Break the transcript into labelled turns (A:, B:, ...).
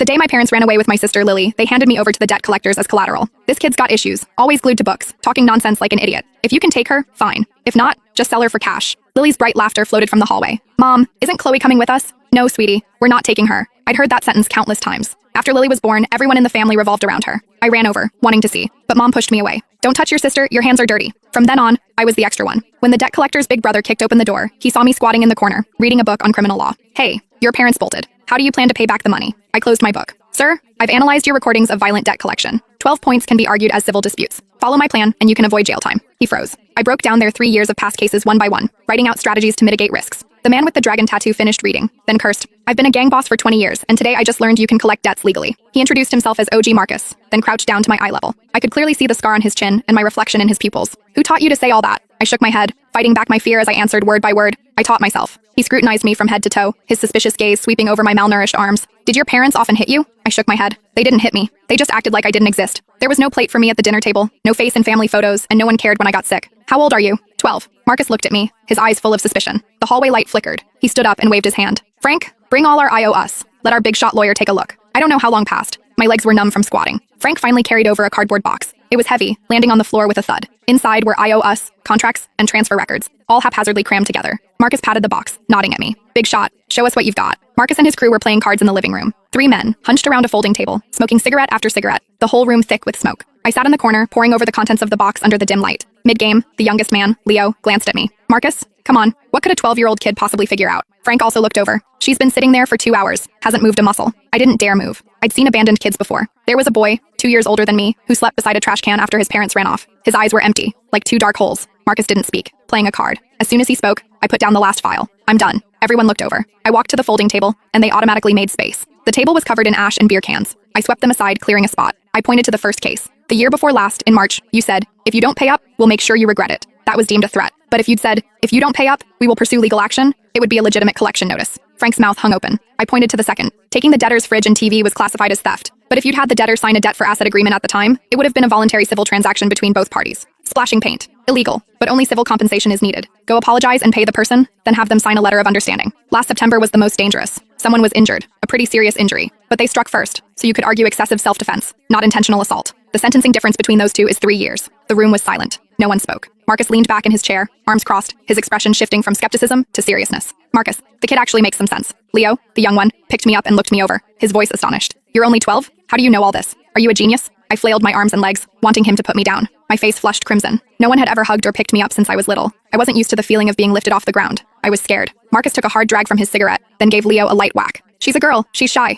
A: The day my parents ran away with my sister Lily, they handed me over to the debt collectors as collateral. This kid's got issues, always glued to books, talking nonsense like an idiot. If you can take her, fine. If not, just sell her for cash. Lily's bright laughter floated from the hallway. Mom, isn't Chloe coming with us? No, sweetie, we're not taking her. I'd heard that sentence countless times. After Lily was born, everyone in the family revolved around her. I ran over, wanting to see, but Mom pushed me away. Don't touch your sister, your hands are dirty. From then on, I was the extra one. When the debt collector's big brother kicked open the door, he saw me squatting in the corner, reading a book on criminal law. Hey, your parents bolted. How do you plan to pay back the money? I closed my book. Sir, I've analyzed your recordings of violent debt collection. 12 points can be argued as civil disputes. Follow my plan, and you can avoid jail time. He froze. I broke down their 3 years of past cases one by one, writing out strategies to mitigate risks. The man with the dragon tattoo finished reading, then cursed. I've been a gang boss for 20 years, and today I just learned you can collect debts legally. He introduced himself as OG Marcus, then crouched down to my eye level. I could clearly see the scar on his chin and my reflection in his pupils. Who taught you to say all that? I shook my head, fighting back my fear as I answered word by word. I taught myself. He scrutinized me from head to toe, his suspicious gaze sweeping over my malnourished arms. Did your parents often hit you? I shook my head. They didn't hit me. They just acted like I didn't exist. There was no plate for me at the dinner table, no face in family photos, and no one cared when I got sick. How old are you? 12. Marcus looked at me, his eyes full of suspicion. The hallway light flickered. He stood up and waved his hand. Frank, bring all our IOUs. Let our big shot lawyer take a look. I don't know how long passed. My legs were numb from squatting. Frank finally carried over a cardboard box. It was heavy, landing on the floor with a thud. Inside were IOUs, contracts, and transfer records, all haphazardly crammed together. Marcus patted the box, nodding at me. Big shot, show us what you've got. Marcus and his crew were playing cards in the living room. 3 men, hunched around a folding table, smoking cigarette after cigarette, the whole room thick with smoke. I sat in the corner, poring over the contents of the box under the dim light. Mid-game, the youngest man, Leo, glanced at me. Marcus, come on, what could a 12-year-old kid possibly figure out? Frank also looked over. She's been sitting there for 2 hours, hasn't moved a muscle. I didn't dare move. I'd seen abandoned kids before. There was a boy, 2 years older than me, who slept beside a trash can after his parents ran off. His eyes were empty, like 2 dark holes. Marcus didn't speak, playing a card. As soon as he spoke, I put down the last file. I'm done. Everyone looked over. I walked to the folding table, and they automatically made space. The table was covered in ash and beer cans. I swept them aside, clearing a spot. I pointed to the first case. The year before last, in March, you said, if you don't pay up, we'll make sure you regret it. That was deemed a threat. But if you'd said, if you don't pay up, we will pursue legal action, it would be a legitimate collection notice. Frank's mouth hung open. I pointed to the second. Taking the debtor's fridge and TV was classified as theft. But if you'd had the debtor sign a debt for asset agreement at the time, it would have been a voluntary civil transaction between both parties. Splashing paint. Illegal, but only civil compensation is needed. Go apologize and pay the person, then have them sign a letter of understanding. Last September was the most dangerous. Someone was injured, a pretty serious injury, but they struck first, so you could argue excessive self-defense, not intentional assault. The sentencing difference between those two is 3 years. The room was silent. No one spoke. Marcus leaned back in his chair, arms crossed, his expression shifting from skepticism to seriousness. Marcus, the kid actually makes some sense. Leo, the young one, picked me up and looked me over, his voice astonished. You're only 12? How do you know all this? Are you a genius? I flailed my arms and legs, wanting him to put me down. My face flushed crimson. No one had ever hugged or picked me up since I was little. I wasn't used to the feeling of being lifted off the ground. I was scared. Marcus took a hard drag from his cigarette, then gave Leo a light whack. She's a girl. She's shy.